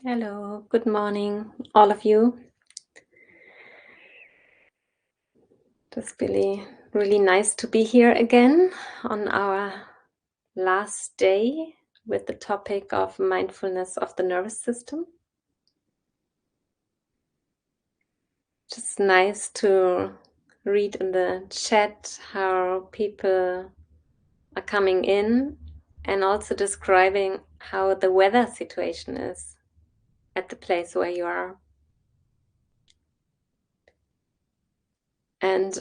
Hello, good morning, all of you. It's really nice to be here again on our last day with the topic of mindfulness of the nervous system. Just nice to read in the chat how people are coming in and also describing how the weather situation is at the place where you are. And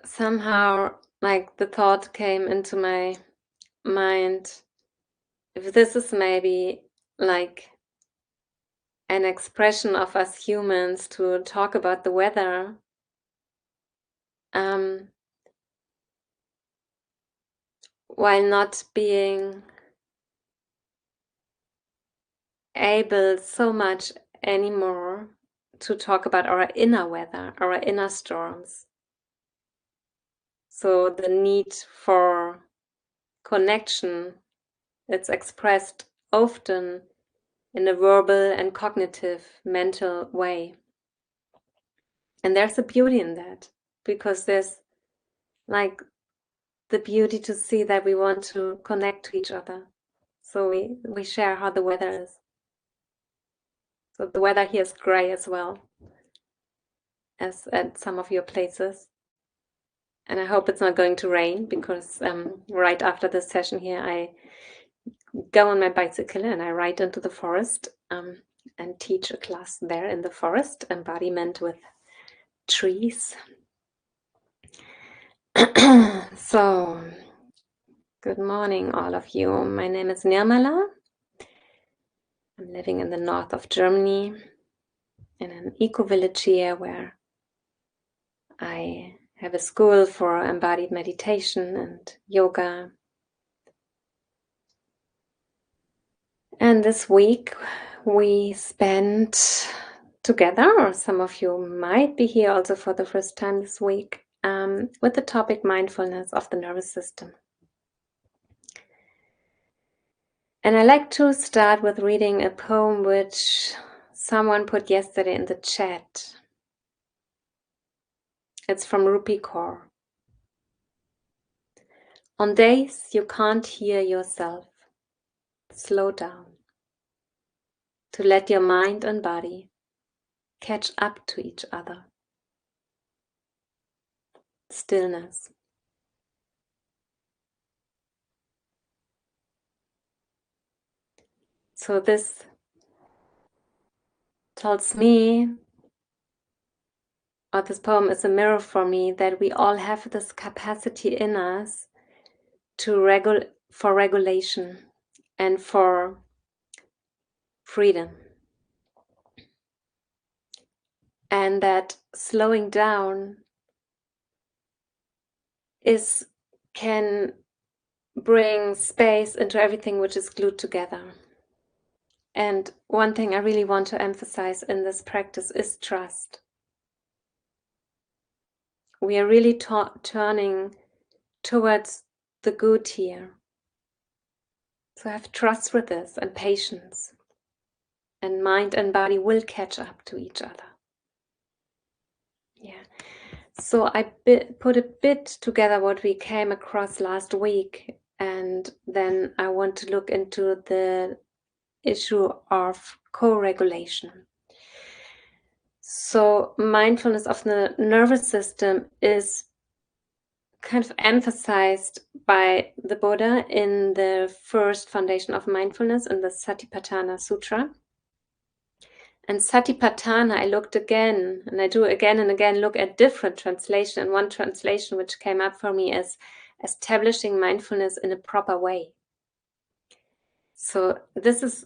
somehow, like, the thought came into my mind, if this is maybe like an expression of us humans to talk about the weather, while not being able so much anymore to talk about our inner weather, our inner storms. So the need for connection, it's expressed often in a verbal and cognitive mental way. And there's a beauty in that, because there's like the beauty to see that we want to connect to each other. So we share how the weather is. So the weather here is gray as well as at some of your places. And I hope it's not going to rain, because right after this session here, I go on my bicycle and I ride into the forest and teach a class there in the forest, embodiment with trees. So, good morning, all of you. My name is Nirmala. I'm living in the north of Germany in an eco-village here where I have a school for embodied meditation and yoga. And this week we spent together, or some of you might be here also for the first time this week, with the topic mindfulness of the nervous system. And I like to start with reading a poem which someone put yesterday in the chat. It's from Rupi Kaur. On days you can't hear yourself, slow down to let your mind and body catch up to each other. Stillness. So this tells me, or this poem is a mirror for me, that we all have this capacity in us to for regulation and for freedom. And that slowing down can bring space into everything which is glued together. And one thing I really want to emphasize in this practice is trust. We are really turning towards the good here. So have trust with this and patience. And mind and body will catch up to each other. Yeah. So I put a bit together what we came across last week. And then I want to look into the issue of co-regulation. So mindfulness of the nervous system is kind of emphasized by the Buddha in the first foundation of mindfulness in the Satipatthana Sutra. And Satipatthana, I looked again, and I do again and again look at different translations. And one translation which came up for me is establishing mindfulness in a proper way. So this is,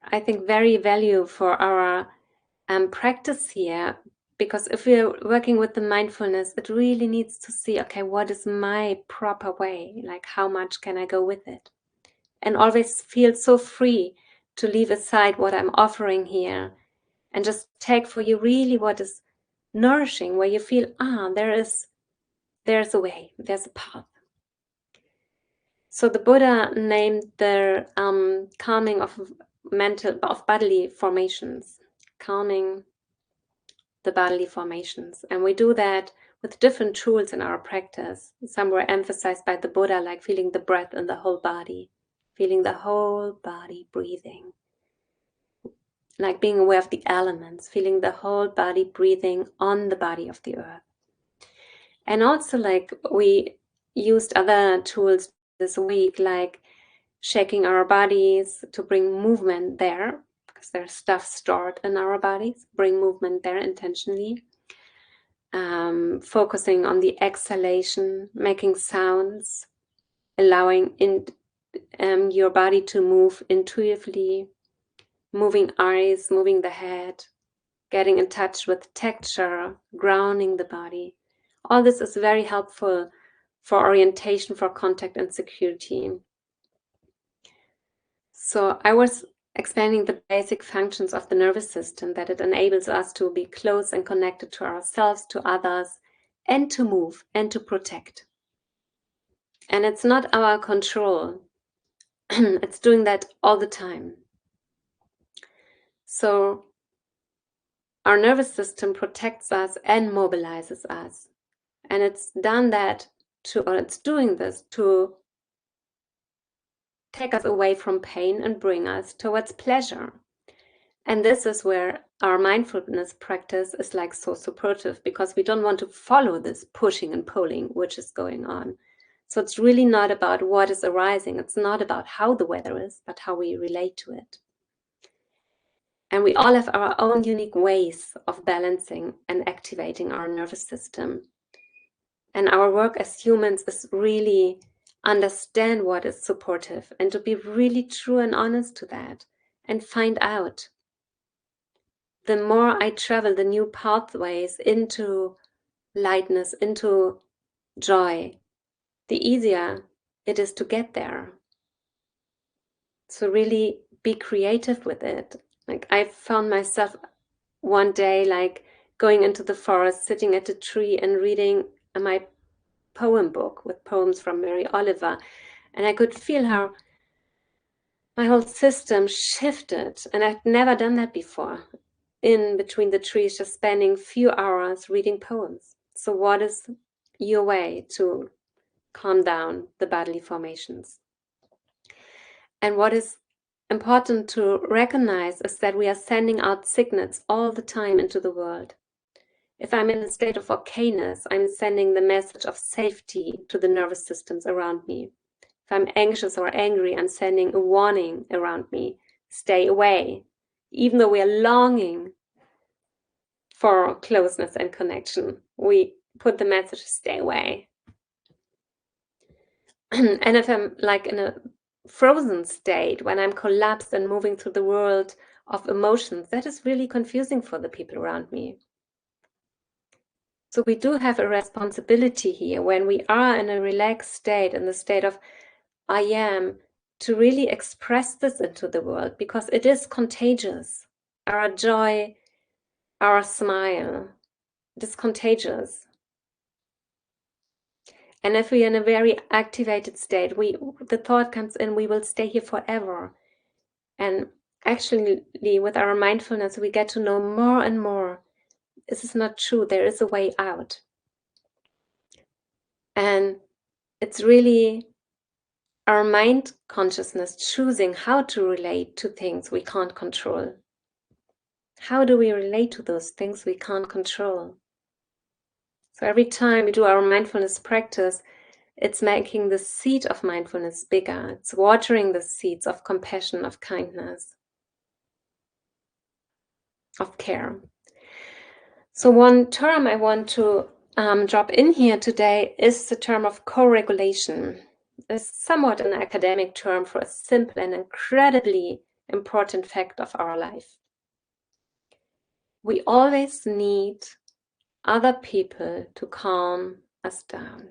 I think, very valuable for our practice here, because if we're working with the mindfulness, it really needs to see, okay, what is my proper way? Like, how much can I go with it? And always feel so free to leave aside what I'm offering here and just take for you really what is nourishing, where you feel, there's a way, there's a path. So the Buddha named the calming of bodily formations, calming the bodily formations. And we do that with different tools in our practice. Some were emphasized by the Buddha, like feeling the breath in the whole body, feeling the whole body breathing, like being aware of the elements, feeling the whole body breathing on the body of the earth. And also, like, we used other tools this week, like shaking our bodies to bring movement there, because there's stuff stored in our bodies, bring movement there intentionally. Focusing on the exhalation, making sounds, allowing your body to move intuitively, moving eyes, moving the head, getting in touch with texture, grounding the body. All this is very helpful for orientation, for contact and security. So I was explaining the basic functions of the nervous system, that it enables us to be close and connected to ourselves, to others, and to move and to protect. And it's not our control. It's doing that all the time. So our nervous system protects us and mobilizes us. And it's doing this to take us away from pain and bring us towards pleasure. And this is where our mindfulness practice is like so supportive, because we don't want to follow this pushing and pulling which is going on. So it's really not about what is arising. It's not about how the weather is, but how we relate to it. And we all have our own unique ways of balancing and activating our nervous system. And our work as humans is really understand what is supportive and to be really true and honest to that and find out. The more I travel the new pathways into lightness, into joy, the easier it is to get there. So really be creative with it. Like, I found myself one day, like, going into the forest, sitting at a tree and reading my poem book with poems from Mary Oliver. And I could feel how my whole system shifted. And I'd never done that before. In between the trees, just spending few hours reading poems. So what is your way to calm down the bodily formations? And what is important to recognize is that we are sending out signals all the time into the world. If I'm in a state of okayness, I'm sending the message of safety to the nervous systems around me. If I'm anxious or angry, I'm sending a warning around me. Stay away. Even though we are longing for closeness and connection, we put the message, stay away. And if I'm like in a frozen state, when I'm collapsed and moving through the world of emotions, that is really confusing for the people around me. So we do have a responsibility here when we are in a relaxed state, in the state of I am, to really express this into the world, because it is contagious. Our joy, our smile, it is contagious. And if we are in a very activated state, the thought comes in, we will stay here forever. And actually, with our mindfulness, we get to know more and more. This is not true. There is a way out. And it's really our mind consciousness choosing how to relate to things we can't control. How do we relate to those things we can't control? So every time we do our mindfulness practice, it's making the seed of mindfulness bigger. It's watering the seeds of compassion, of kindness, of care. So one term I want to drop in here today is the term of co-regulation. It's somewhat an academic term for a simple and incredibly important fact of our life. We always need other people to calm us down.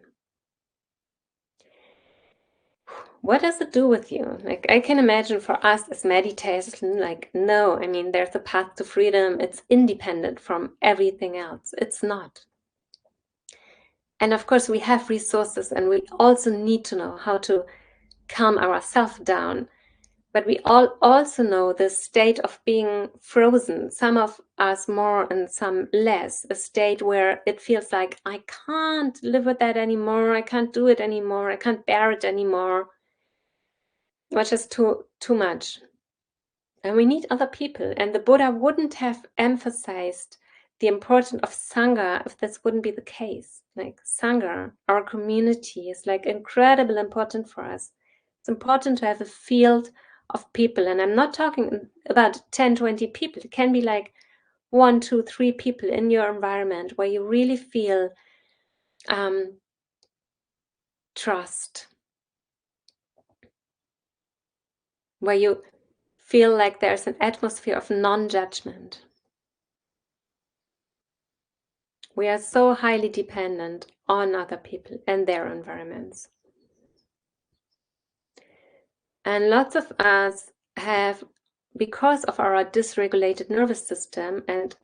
What does it do with you? Like, I can imagine for us as meditation, like, no, I mean, there's a path to freedom. It's independent from everything else. It's not. And of course, we have resources, and we also need to know how to calm ourselves down. But we all also know the state of being frozen, some of us more and some less, a state where it feels like, I can't live with that anymore, I can't do it anymore, I can't bear it anymore, which is too much. And we need other people. And the Buddha wouldn't have emphasized the importance of Sangha if this wouldn't be the case. Like Sangha, our community, is like incredibly important for us. It's important to have a field of people. And I'm not talking about 10, 20 people. It can be like 1, 2, 3 people in your environment where you really feel trust, where you feel like there's an atmosphere of non-judgment. We are so highly dependent on other people and their environments. And lots of us have, because of our dysregulated nervous system, and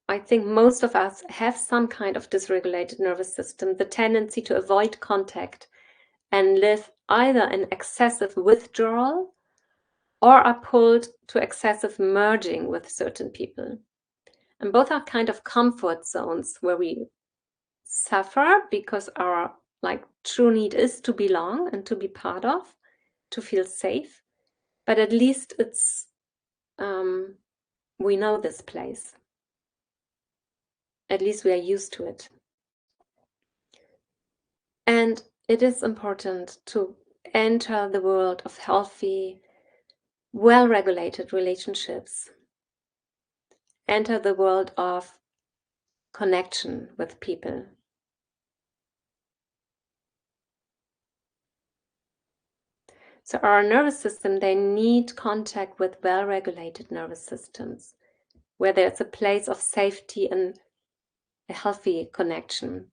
I think most of us have some kind of dysregulated nervous system, the tendency to avoid contact and live either in excessive withdrawal or are pulled to excessive merging with certain people. And both are kind of comfort zones where we suffer because our true need is to belong and to be part of, to feel safe. But at least it's we know this place. At least we are used to it. And it is important to enter the world of healthy, well-regulated relationships. Enter the world of connection with people. So our nervous system, they need contact with well-regulated nervous systems, where there's a place of safety and a healthy connection.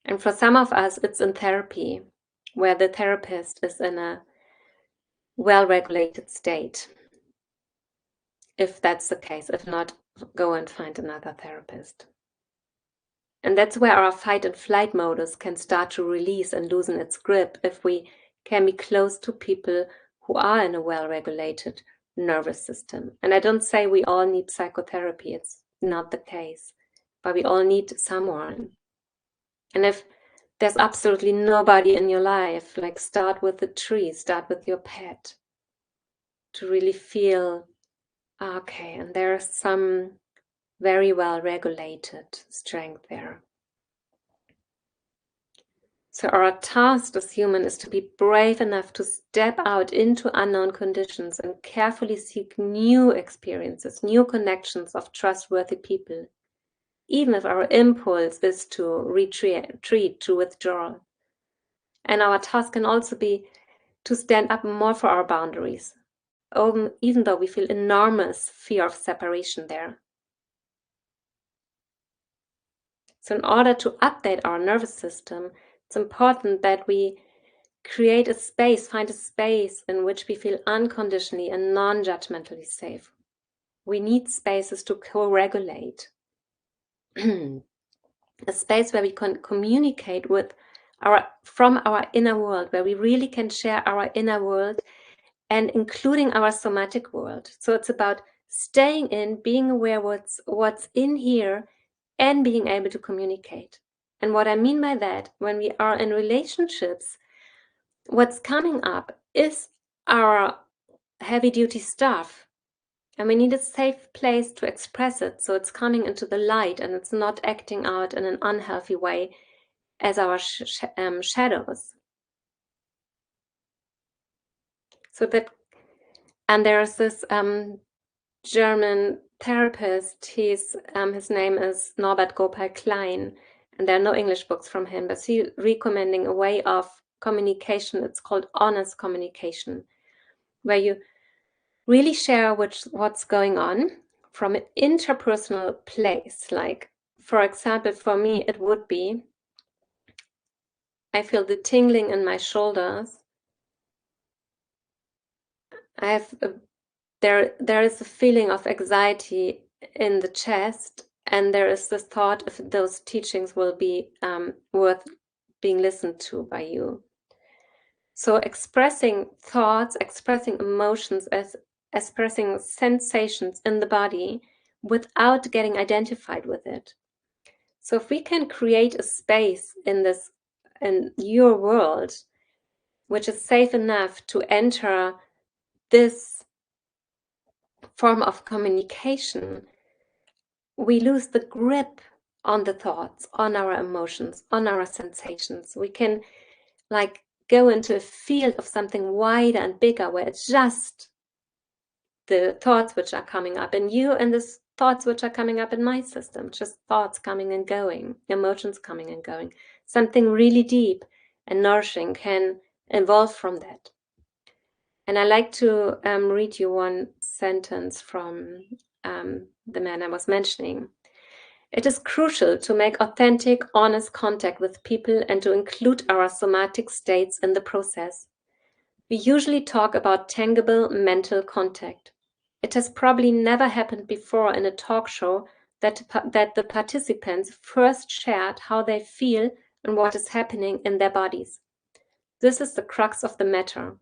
And for some of us, it's in therapy, where the therapist is in a well-regulated state. If that's the case, if not, go and find another therapist. And that's where our fight and flight modus can start to release and loosen its grip if we can be close to people who are in a well-regulated nervous system. And I don't say we all need psychotherapy, it's not the case, but we all need someone. And if there's absolutely nobody in your life, like start with the tree, start with your pet, to really feel, okay, and there's some very well-regulated strength there. So our task as human is to be brave enough to step out into unknown conditions and carefully seek new experiences, new connections of trustworthy people, even if our impulse is to retreat, to withdraw. And our task can also be to stand up more for our boundaries, even though we feel enormous fear of separation there. So in order to update our nervous system, it's important that we create a space, find a space in which we feel unconditionally and non-judgmentally safe. We need spaces to co-regulate. A space where we can communicate from our inner world, where we really can share our inner world and including our somatic world. So it's about staying in, being aware what's in here, and being able to communicate. And what I mean by that, when we are in relationships, what's coming up is our heavy-duty stuff. And we need a safe place to express it, so it's coming into the light and it's not acting out in an unhealthy way as our shadows. So that, and there's this German therapist, his name is Norbert Gopal Klein, and there are no English books from him, but he's recommending a way of communication. It's called honest communication, where you really share what's going on from an interpersonal place. Like, for example, for me, it would be, I feel the tingling in my shoulders. I have there is a feeling of anxiety in the chest, and there is this thought if those teachings will be worth being listened to by you. So expressing thoughts, expressing emotions, expressing sensations in the body without getting identified with it. So if we can create a space in your world, which is safe enough to enter this form of communication, we lose the grip on the thoughts, on our emotions, on our sensations. We can like go into a field of something wider and bigger where it's just the thoughts which are coming up in you and the thoughts which are coming up in my system, just thoughts coming and going, emotions coming and going. Something really deep and nourishing can evolve from that. And I like to read you one sentence from the man I was mentioning. It is crucial to make authentic, honest contact with people and to include our somatic states in the process. We usually talk about tangible mental contact. It has probably never happened before in a talk show that the participants first shared how they feel and what is happening in their bodies. This is the crux of the matter.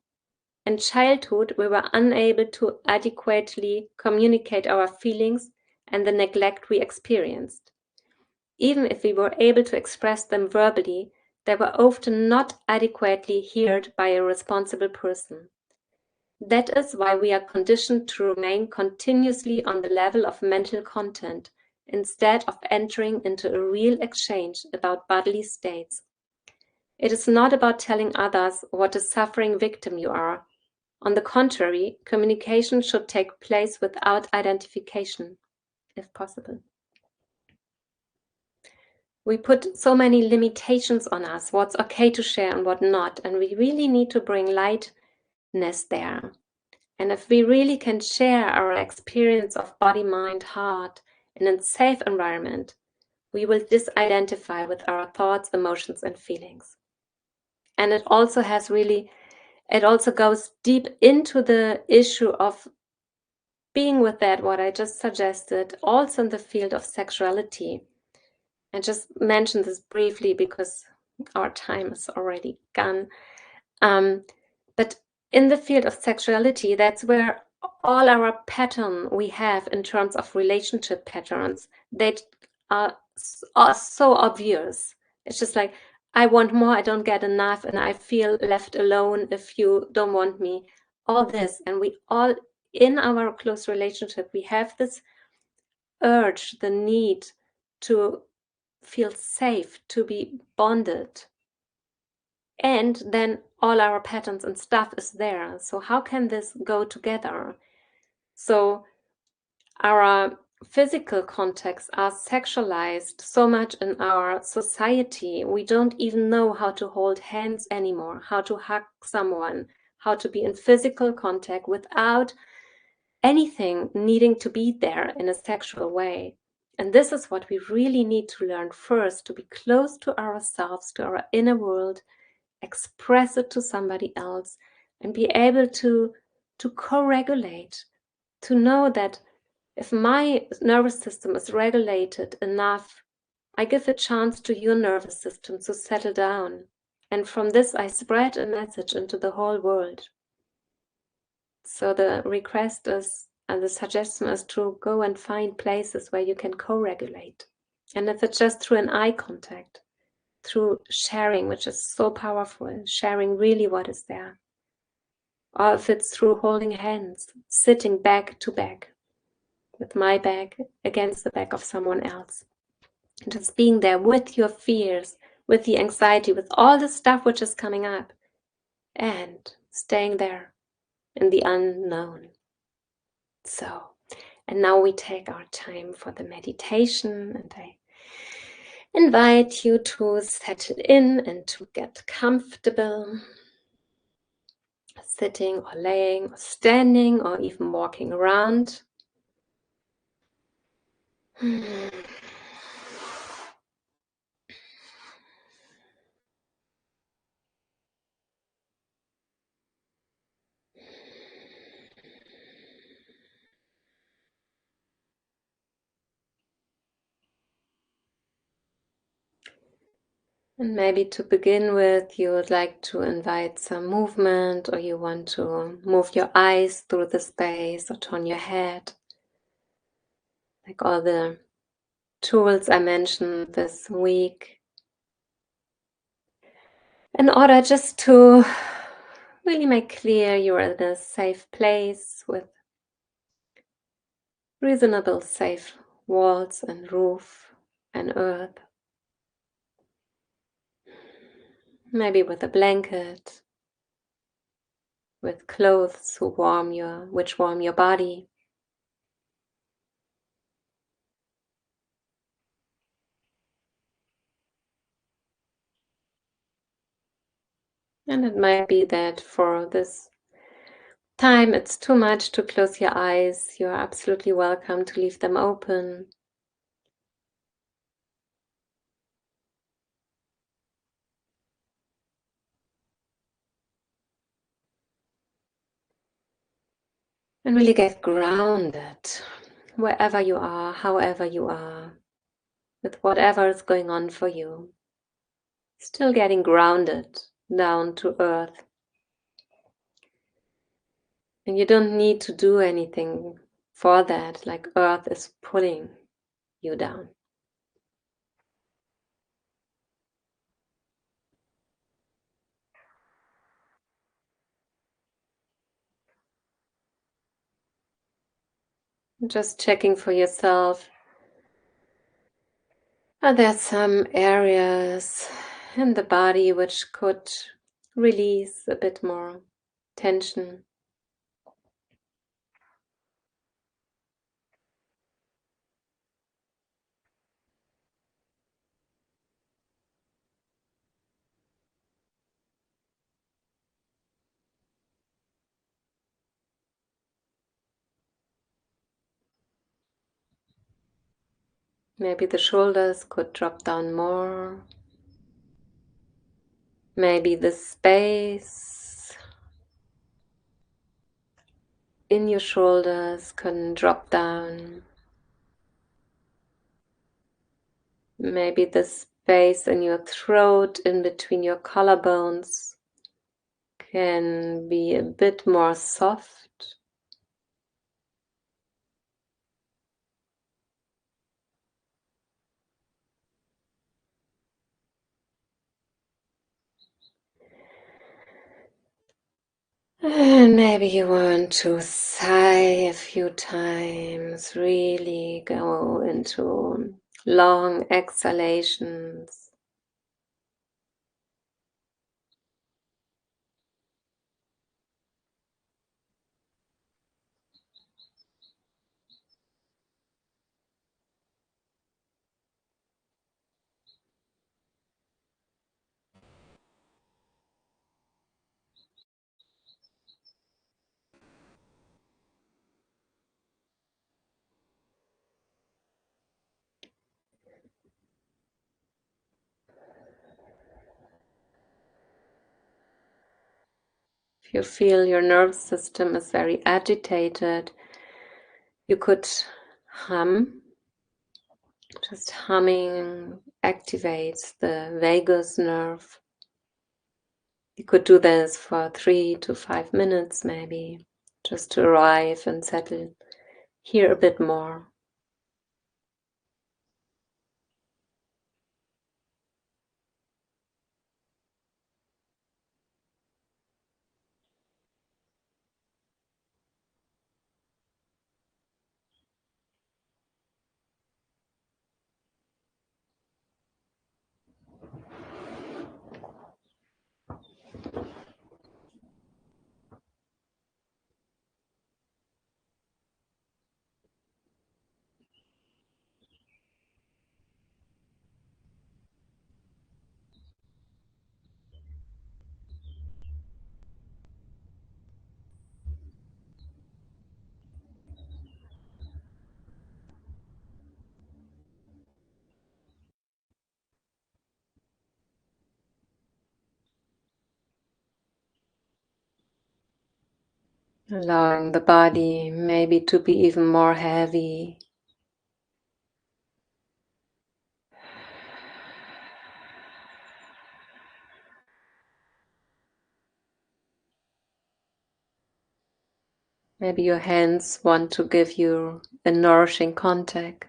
In childhood, we were unable to adequately communicate our feelings and the neglect we experienced. Even if we were able to express them verbally, they were often not adequately heard by a responsible person. That is why we are conditioned to remain continuously on the level of mental content, instead of entering into a real exchange about bodily states. It is not about telling others what a suffering victim you are. On the contrary, communication should take place without identification, if possible. We put so many limitations on us, what's okay to share and what not, and we really need to bring lightness there. And if we really can share our experience of body, mind, heart in a safe environment, we will disidentify with our thoughts, emotions, and feelings. And it also goes deep into the issue of being with that, what I just suggested, also in the field of sexuality. I just mentioned this briefly because our time is already gone. But in the field of sexuality, that's where all our pattern we have in terms of relationship patterns, that are so obvious. It's just like, I want more, I don't get enough, and I feel left alone if you don't want me. All this, and we all, in our close relationship, we have this urge, the need to feel safe, to be bonded. And then all our patterns and stuff is there. So how can this go together? So our physical contexts are sexualized so much in our society. We don't even know how to hold hands anymore, how to hug someone, how to be in physical contact without anything needing to be there in a sexual way. And this is what we really need to learn first, to be close to ourselves, to our inner world, express it to somebody else, and be able to co-regulate, to know that if my nervous system is regulated enough, I give a chance to your nervous system to settle down. And from this, I spread a message into the whole world. So the request is, and the suggestion is, to go and find places where you can co-regulate. And if it's just through an eye contact, through sharing, which is so powerful, sharing really what is there. Or if it's through holding hands, sitting back to back, with my back against the back of someone else. And just being there with your fears, with the anxiety, with all the stuff which is coming up, and staying there in the unknown. So, and now we take our time for the meditation, and I invite you to settle in and to get comfortable, sitting or laying or standing or even walking around. And maybe to begin with, you would like to invite some movement, or you want to move your eyes through the space or turn your head, like all the tools I mentioned this week, in order just to really make clear you're in a safe place with reasonable safe walls and roof and earth, maybe with a blanket, with clothes which warm your body. And it might be that for this time it's too much to close your eyes. You're absolutely welcome to leave them open. And really get grounded wherever you are, however you are, with whatever is going on for you. Still getting grounded down to earth. And you don't need to do anything for that, like earth is pulling you down. Just checking for yourself. Are there some areas in the body which could release a bit more tension? Maybe the shoulders could drop down more. Maybe the space in your shoulders can drop down. Maybe the space in your throat in between your collarbones can be a bit more soft. And maybe you want to sigh a few times, really go into long exhalations. If you feel your nervous system is very agitated, you could hum. Just humming activates the vagus nerve. You could do this for 3 to 5 minutes maybe, just to arrive and settle here a bit more. Allowing the body maybe to be even more heavy. Maybe your hands want to give you a nourishing contact.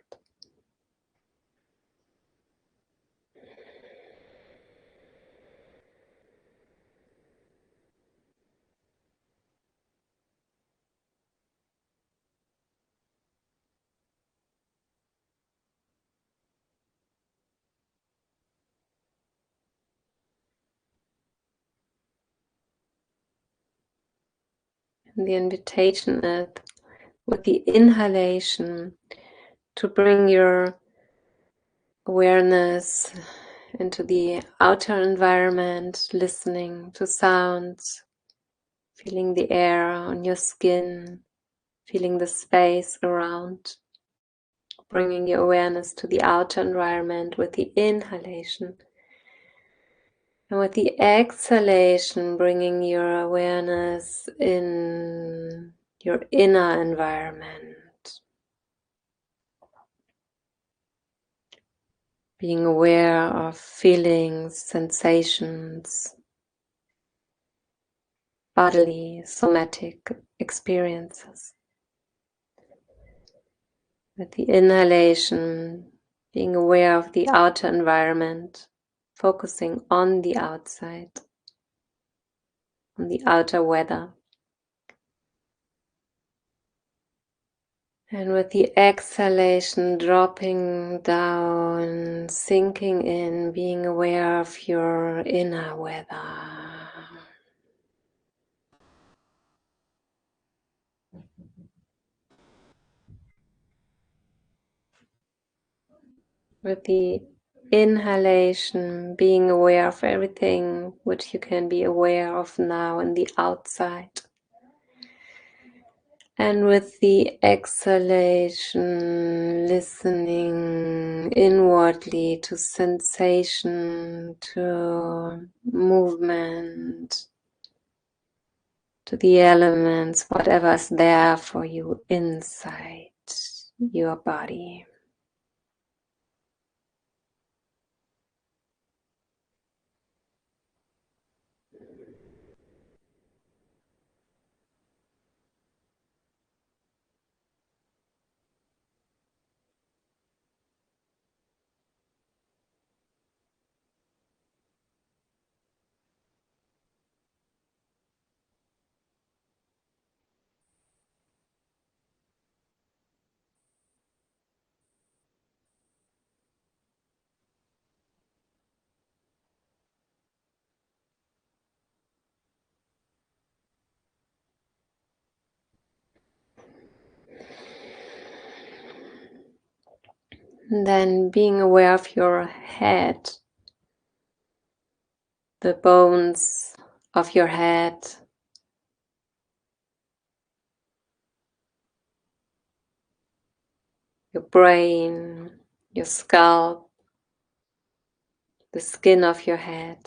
And the invitation is, with the inhalation, to bring your awareness into the outer environment, listening to sounds, feeling the air on your skin, feeling the space around, bringing your awareness to the outer environment with the inhalation. And with the exhalation, bringing your awareness in your inner environment, being aware of feelings, sensations, bodily, somatic experiences. With the inhalation, being aware of the outer environment, focusing on the outside, on the outer weather. And with the exhalation, dropping down, sinking in, being aware of your inner weather. With the inhalation, being aware of everything which you can be aware of now in the outside. And with the exhalation, listening inwardly to sensation, to movement, to the elements, whatever's there for you inside your body. And then being aware of your head, the bones of your head, your brain, your scalp, the skin of your head.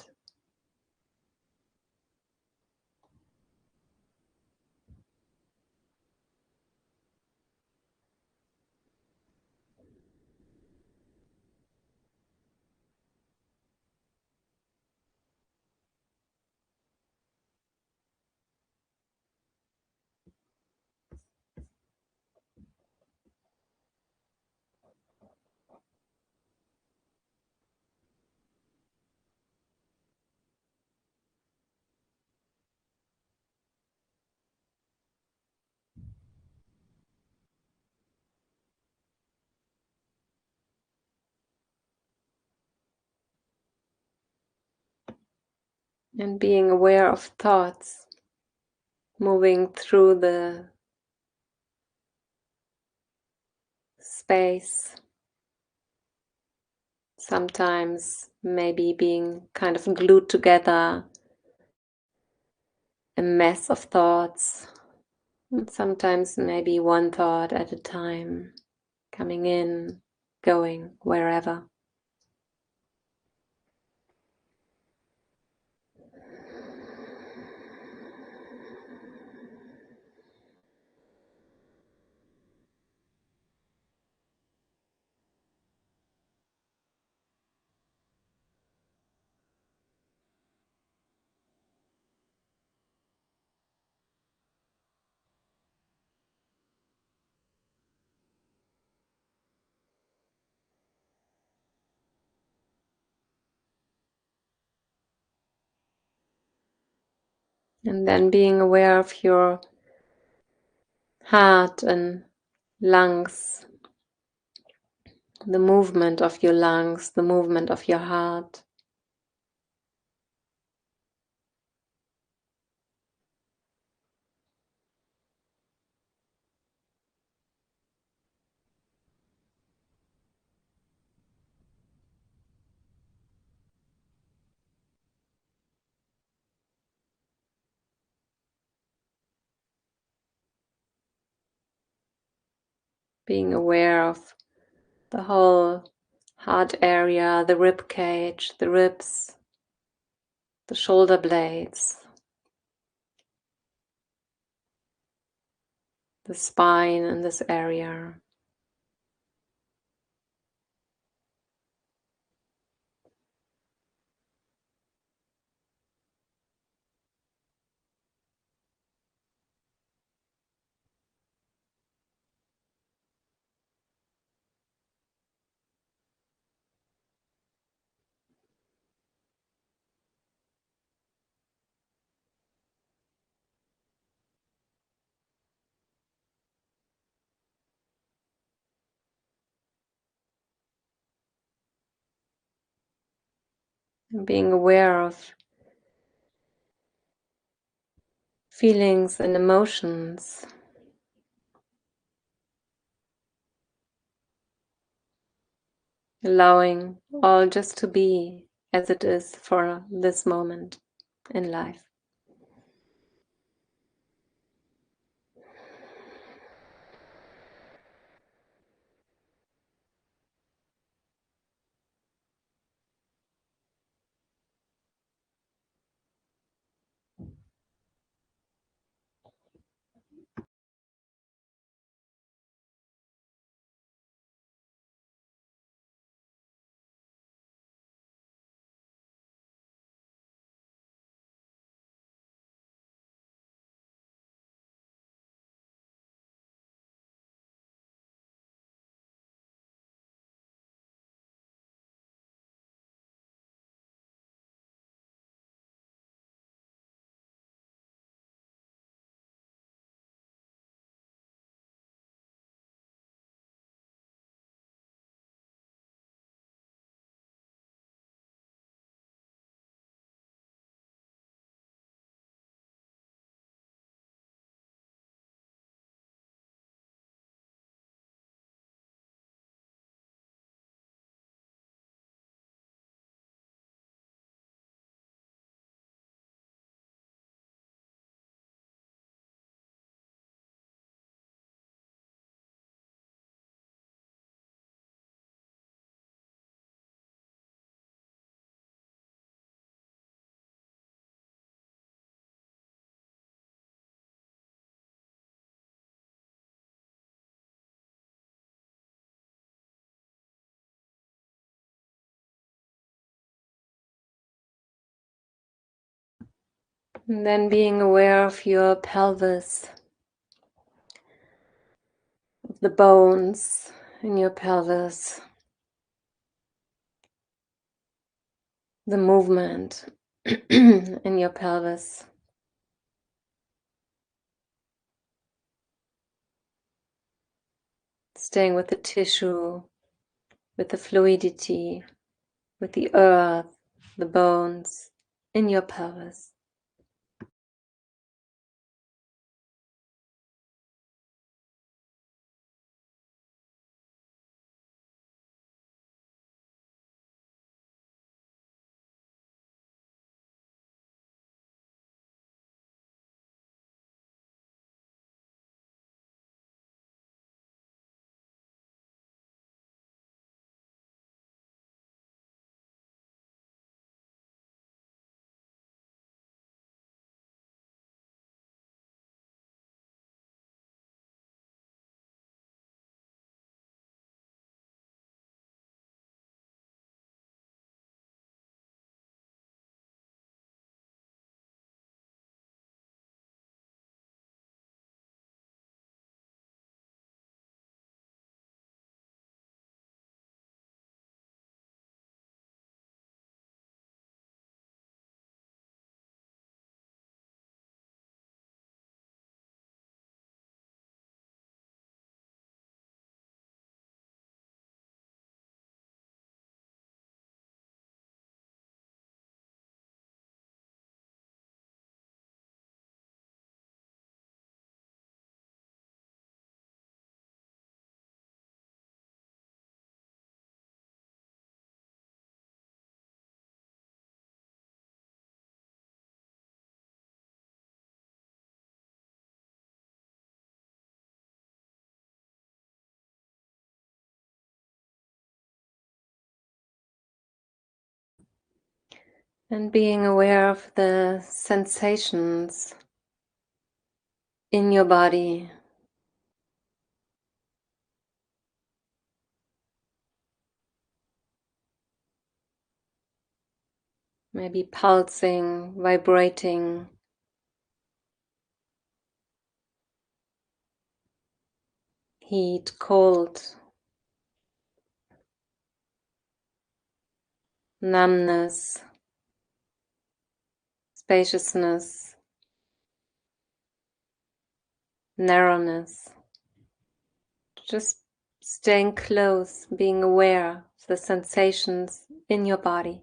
And being aware of thoughts moving through the space, sometimes maybe being kind of glued together, a mess of thoughts, and sometimes maybe one thought at a time, coming in, going wherever. And then being aware of your heart and lungs, the movement of your lungs, the movement of your heart. Being aware of the whole heart area, the rib cage, the ribs, the shoulder blades, the spine in this area. And being aware of feelings and emotions. Allowing all just to be as it is for this moment in life. And then being aware of your pelvis, of the bones in your pelvis, the movement in your pelvis. Staying with the tissue, with the fluidity, with the earth, the bones in your pelvis. And being aware of the sensations in your body. Maybe pulsing, vibrating, heat, cold, numbness, spaciousness, narrowness. Just staying close, being aware of the sensations in your body.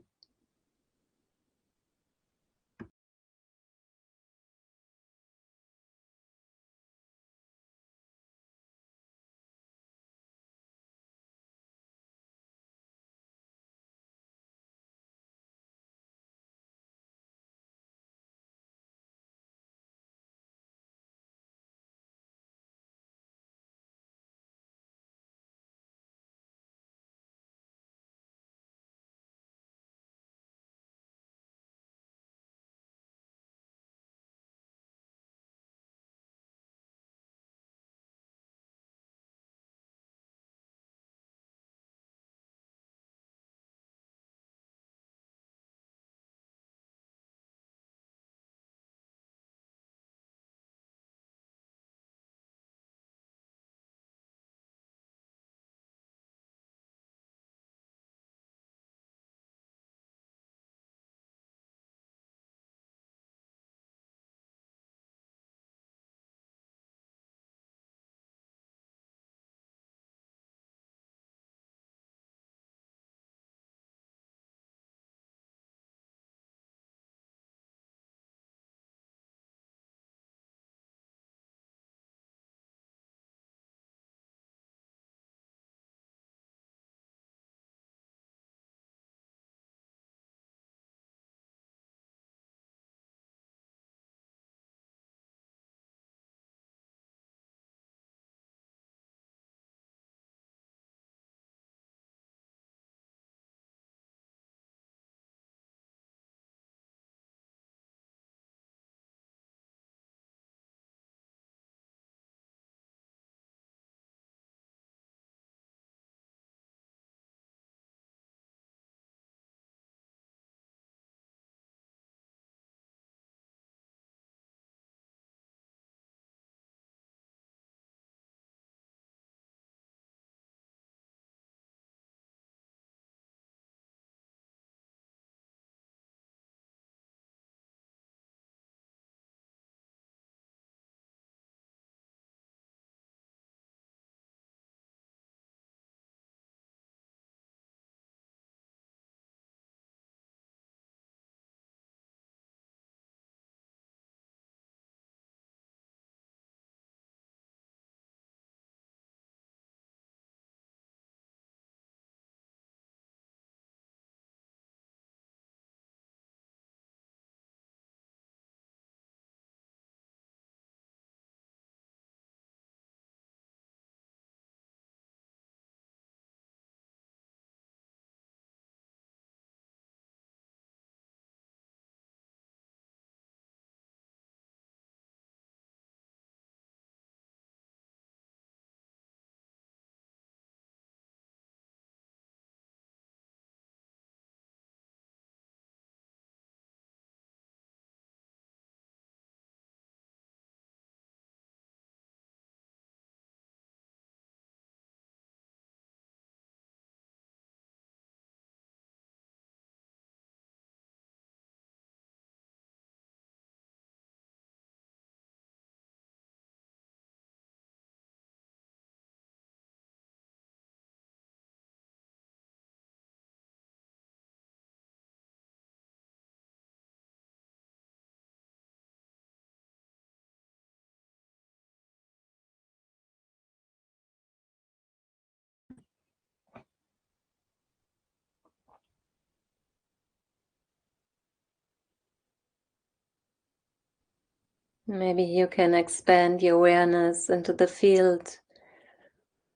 Maybe you can expand your awareness into the field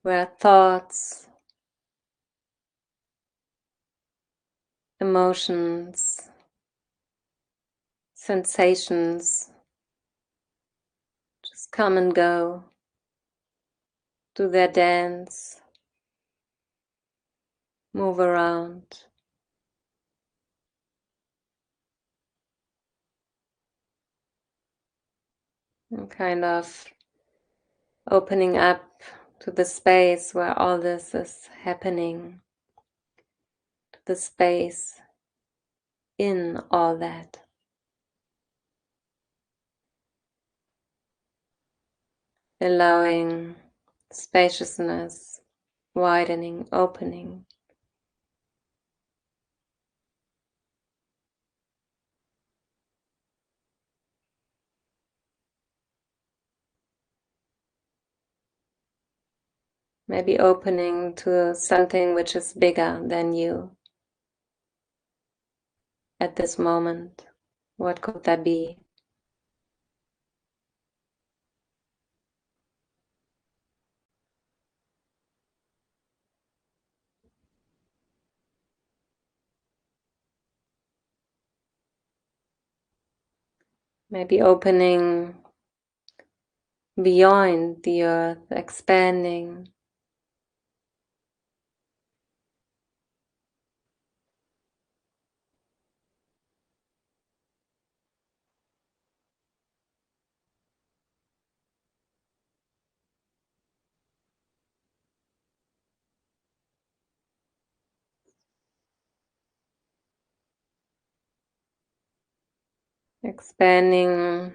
where thoughts, emotions, sensations just come and go, do their dance, move around. And kind of opening up to the space where all this is happening, to the space in all that. Allowing spaciousness, widening, opening. Maybe opening to something which is bigger than you at this moment. What could that be? Maybe opening beyond the earth, expanding. Expanding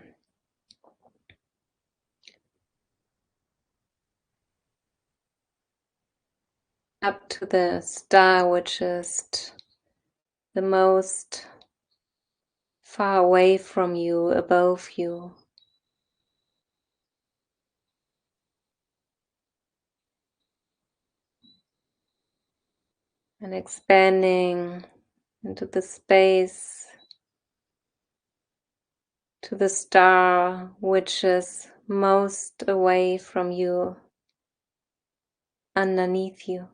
up to the star, which is the most far away from you, above you. And expanding into the space to the star which is most away from you, underneath you.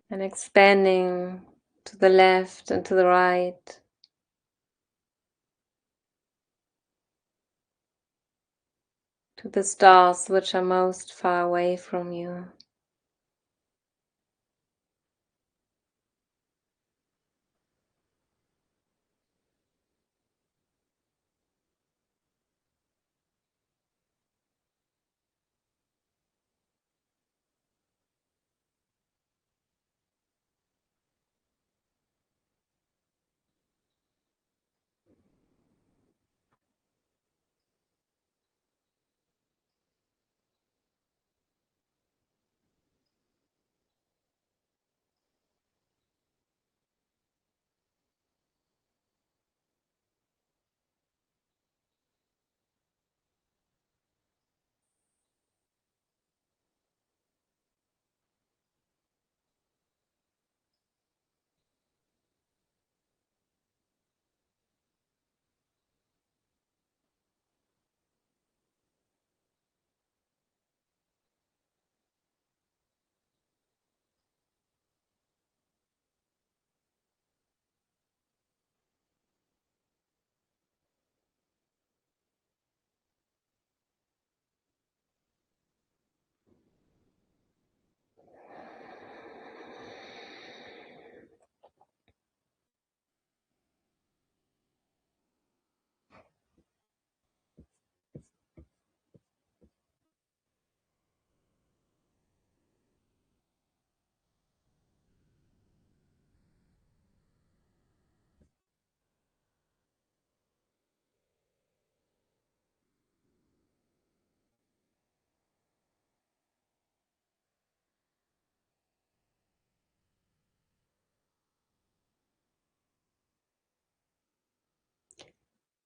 And expanding to the left and to the right. To the stars which are most far away from you.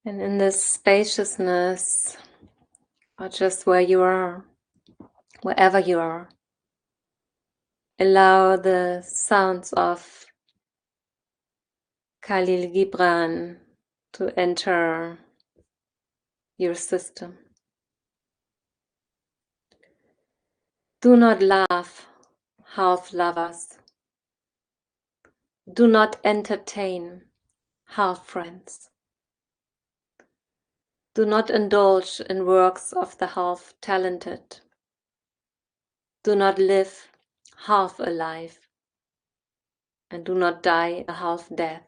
And in this spaciousness, or just where you are, wherever you are, allow the sounds of Khalil Gibran to enter your system. Do not laugh, half lovers. Do not entertain, half friends. Do not indulge in works of the half-talented. Do not live half alive, and do not die a half death.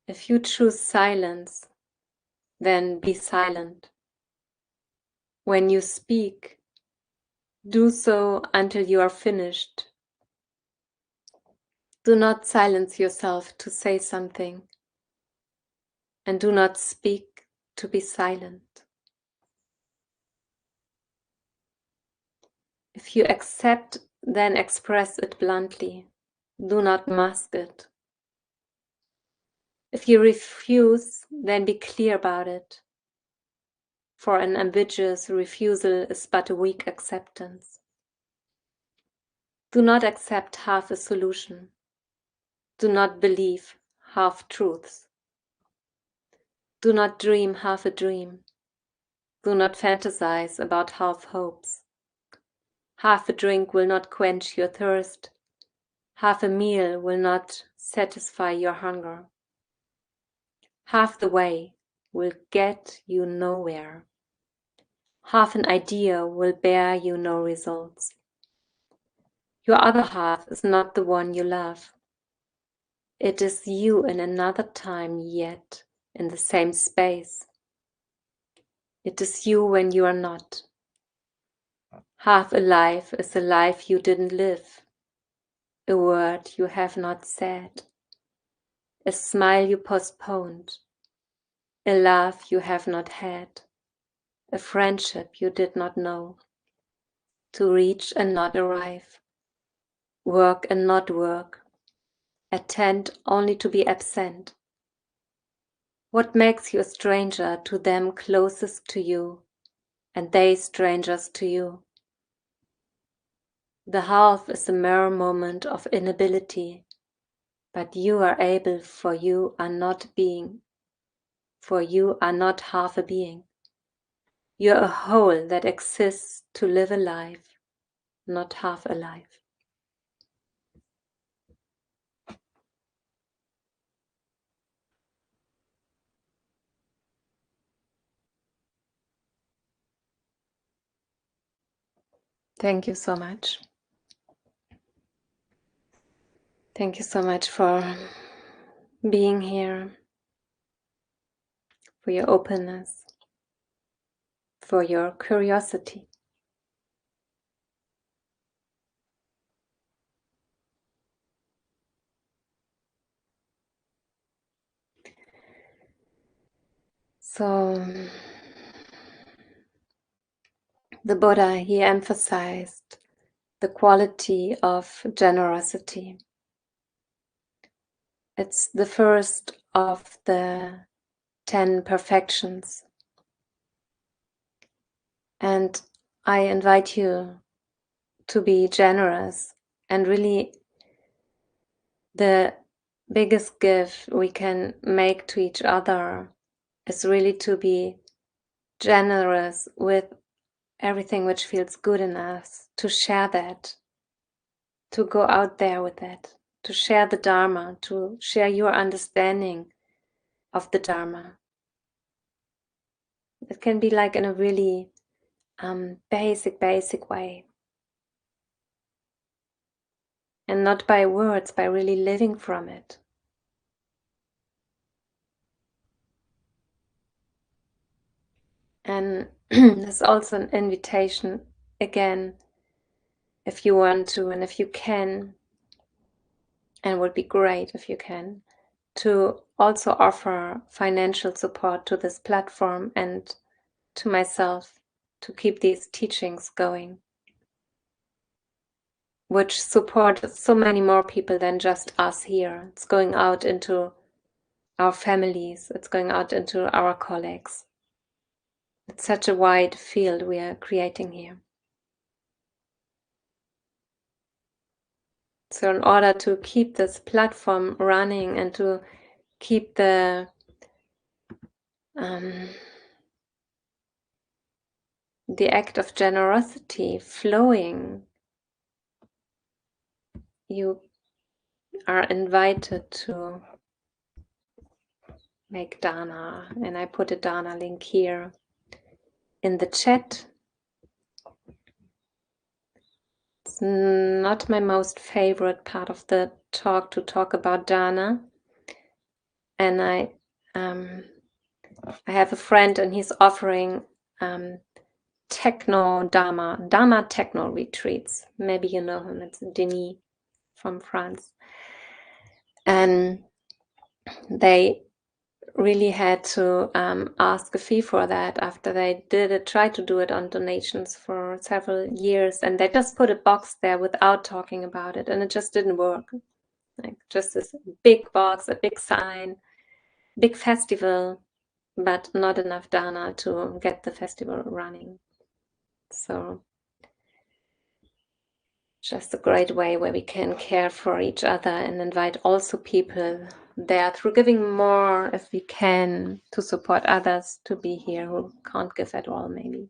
If you choose silence, then be silent. When you speak, do so until you are finished. Do not silence yourself to say something, and do not speak to be silent. If you accept, then express it bluntly. Do not mask it. If you refuse, then be clear about it. For an ambiguous refusal is but a weak acceptance. Do not accept half a solution. Do not believe half-truths. Do not dream half a dream. Do not fantasize about half-hopes. Half a drink will not quench your thirst. Half a meal will not satisfy your hunger. Half the way will get you nowhere. Half an idea will bear you no results. Your other half is not the one you love. It is you in another time, yet in the same space. It is you when you are not. Half a life is a life you didn't live, a word you have not said, a smile you postponed, a laugh you have not had, a friendship you did not know, to reach and not arrive, work and not work, attend only to be absent. What makes you a stranger to them closest to you, and they strangers to you? The half is a mere moment of inability, but you are able, for you are not being, for you are not half a being. You are a whole that exists to live a life, not half a life. Thank you so much. Thank you so much for being here, for your openness, for your curiosity. So, the Buddha, he emphasized the quality of generosity. It's the first of the 10 perfections. And I invite you to be generous, and really the biggest gift we can make to each other is really to be generous with everything which feels good in us, to share that, to go out there with that, to share the Dharma, to share your understanding of the Dharma. It can be like in a really basic way. And not by words, by really living from it. And there's also an invitation, again, if you want to, and if you can, and it would be great if you can, to also offer financial support to this platform and to myself to keep these teachings going, which support so many more people than just us here. It's going out into our families, it's going out into our colleagues. It's such a wide field we are creating here. So in order to keep this platform running and to keep the the act of generosity flowing. You are invited to make dana, and I put a dana link here in the chat. It's not my most favorite part of the talk to talk about dana, and I have a friend and he's offering techno dharma techno retreats. Maybe you know him. It's Denis from France, and they really had to ask a fee for that after they try to do it on donations for several years, and they just put a box there without talking about it, and it just didn't work. Like just this big box, a big sign, big festival, but not enough dana to get the festival running. So just a great way where we can care for each other and invite also people there through giving more if we can to support others to be here who can't give at all, maybe.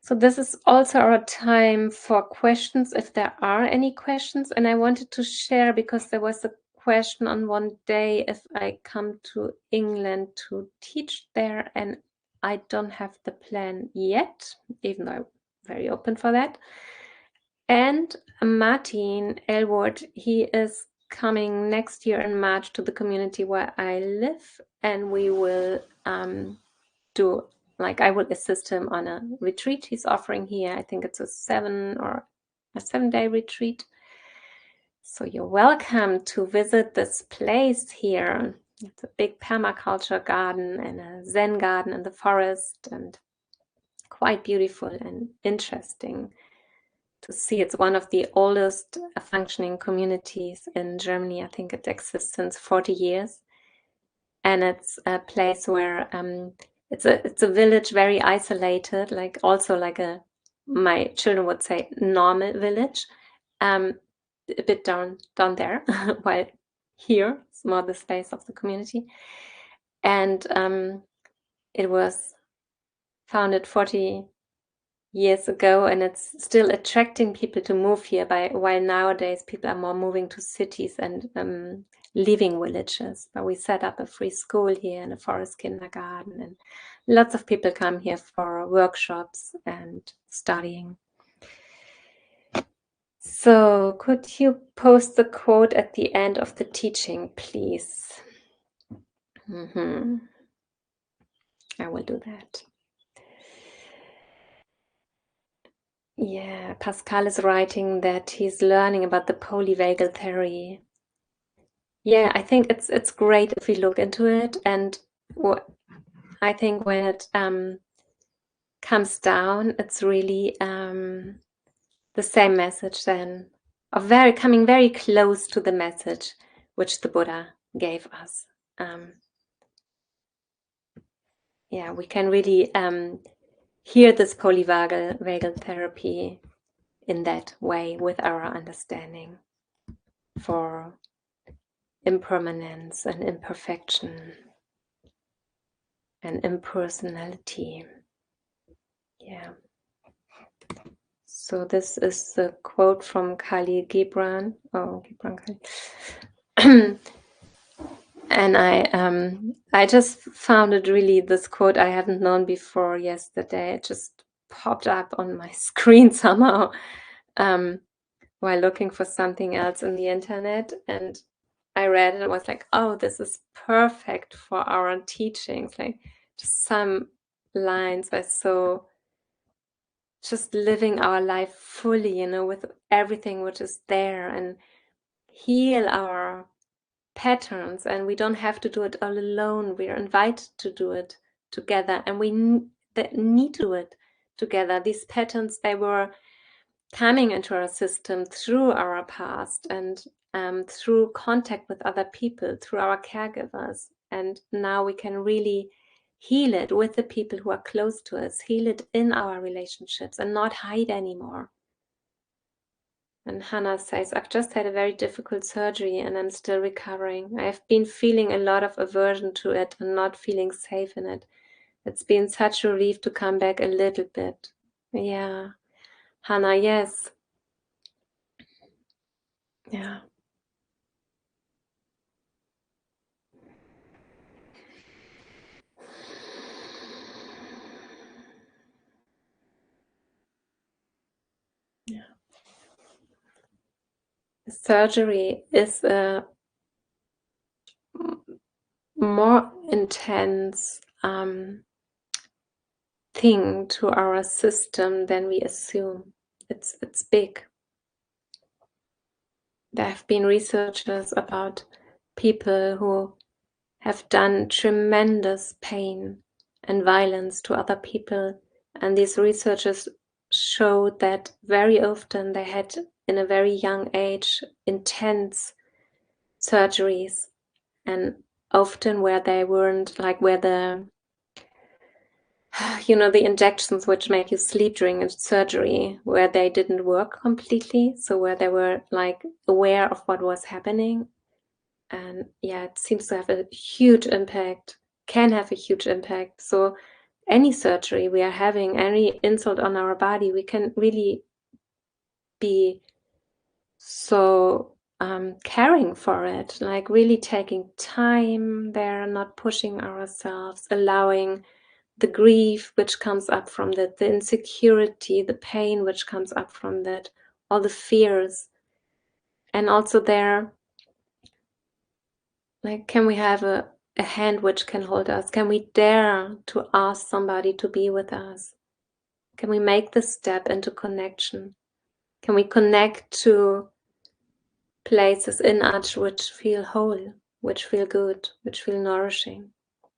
So this is also our time for questions, if there are any questions. And I wanted to share, because there was a question on one day if I come to England to teach there, and I don't have the plan yet, even though I'm very open for that. And Martin Elwood, he is coming next year in March to the community where I live, and we will I will assist him on a retreat he's offering here. I think it's a 7-day retreat. So you're welcome to visit this place here. It's a big permaculture garden and a Zen garden in the forest, and quite beautiful and interesting to see. It's one of the oldest functioning communities in Germany. I think it exists since 40 years. And it's a place where it's a village, very isolated, like also like my children would say, normal village, a bit down there, while here it's more the space of the community. And it was founded 40 years ago, and it's still attracting people to move here, while nowadays people are more moving to cities and leaving villages. But we set up a free school here and a forest kindergarten, and lots of people come here for workshops and studying. So could you post the quote at the end of the teaching, please? I will do that. Yeah, Pascal is writing that he's learning about the polyvagal theory. Yeah, I think it's great if we look into it, and I think when it comes down, it's really the same message then, of coming very close to the message which the Buddha gave us. Yeah, we can really hear this polyvagal therapy in that way with our understanding for impermanence and imperfection and impersonality. Yeah. So this is the quote from Kali Gibran. Oh, Gibran Kali. And I just found it really, this quote I hadn't known before yesterday. It just popped up on my screen somehow while looking for something else on the internet, and I read it and was like, oh, this is perfect for our teachings. Like, just some lines are so just living our life fully, with everything which is there, and heal our patterns. And we don't have to do it all alone. We are invited to do it together, and we need to do it together. These patterns, they were coming into our system through our past and through contact with other people, through our caregivers. And now we can really heal it with the people who are close to us, heal it in our relationships, and not hide anymore. And Hannah says, I've just had a very difficult surgery and I'm still recovering. I've been feeling a lot of aversion to it and not feeling safe in it. It's been such a relief to come back a little bit. Yeah. Hannah, yes. Yeah. Yeah. Surgery is a more intense thing to our system than we assume. It's big. There have been researchers about people who have done tremendous pain and violence to other people, and these researchers showed that very often they had, in a very young age, intense surgeries, and often where they weren't, like where the the injections which make you sleep during a surgery, where they didn't work completely, so where they were like aware of what was happening. And yeah, it seems to have a huge impact, can have a huge impact. So any surgery we are having, any insult on our body, we can really be so caring for it, like really taking time there, not pushing ourselves, allowing the grief which comes up from that, the insecurity, the pain which comes up from that, all the fears. And also there, like, can we have a hand which can hold us? Can we dare to ask somebody to be with us? Can we make the step into connection? Can we connect to places in us which feel whole, which feel good, which feel nourishing?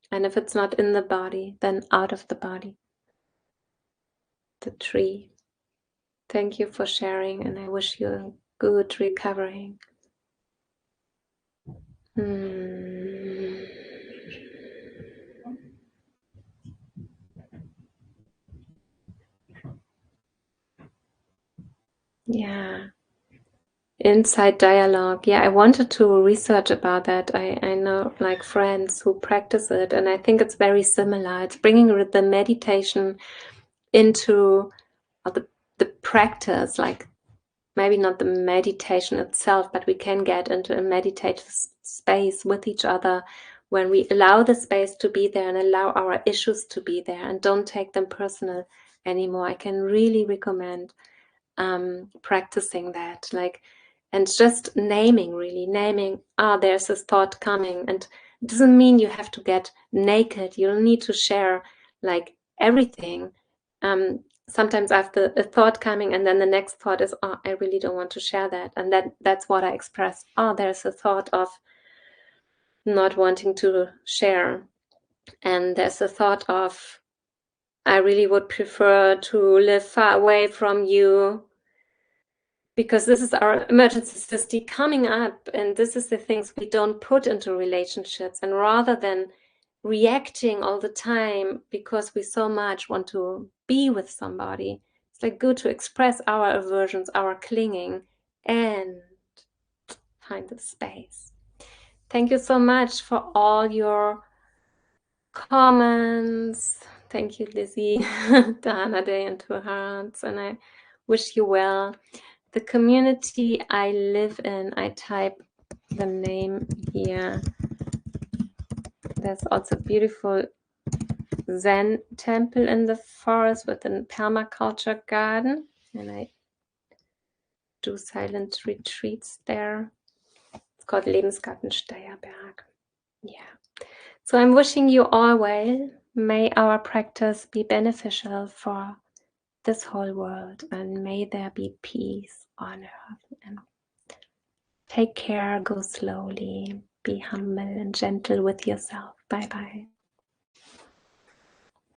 And if it's not in the body, then out of the body. The tree. Thank you for sharing, and I wish you a good recovering. Yeah. Inside dialogue. Yeah, I wanted to research about that. I know like friends who practice it, and I think it's very similar. It's bringing the meditation into the practice, like maybe not the meditation itself, but we can get into a meditative space with each other when we allow the space to be there and allow our issues to be there and don't take them personal anymore. I can really recommend practicing that, like, and just naming, there's this thought coming. And it doesn't mean you have to get naked. You don't need to share like everything. Sometimes I have a thought coming, and then the next thought is, I really don't want to share that. And that's what I express. There's a thought of not wanting to share. And there's a thought of, I really would prefer to live far away from you, because this is our emergency system coming up, and this is the things we don't put into relationships. And rather than reacting all the time because we so much want to be with somebody, it's like good to express our aversions, our clinging, and find the space. Thank you so much for all your comments. Thank you, Lizzie, Dana Day, and Two Hearts, and I wish you well. The community I live in, I type the name here. There's also a beautiful Zen temple in the forest with a permaculture garden, and I do silent retreats there. It's called Lebensgarten Steierberg. Yeah. So I'm wishing you all well. May our practice be beneficial for this whole world, and may there be peace on earth. And take care, go slowly, be humble and gentle with yourself. Bye-bye.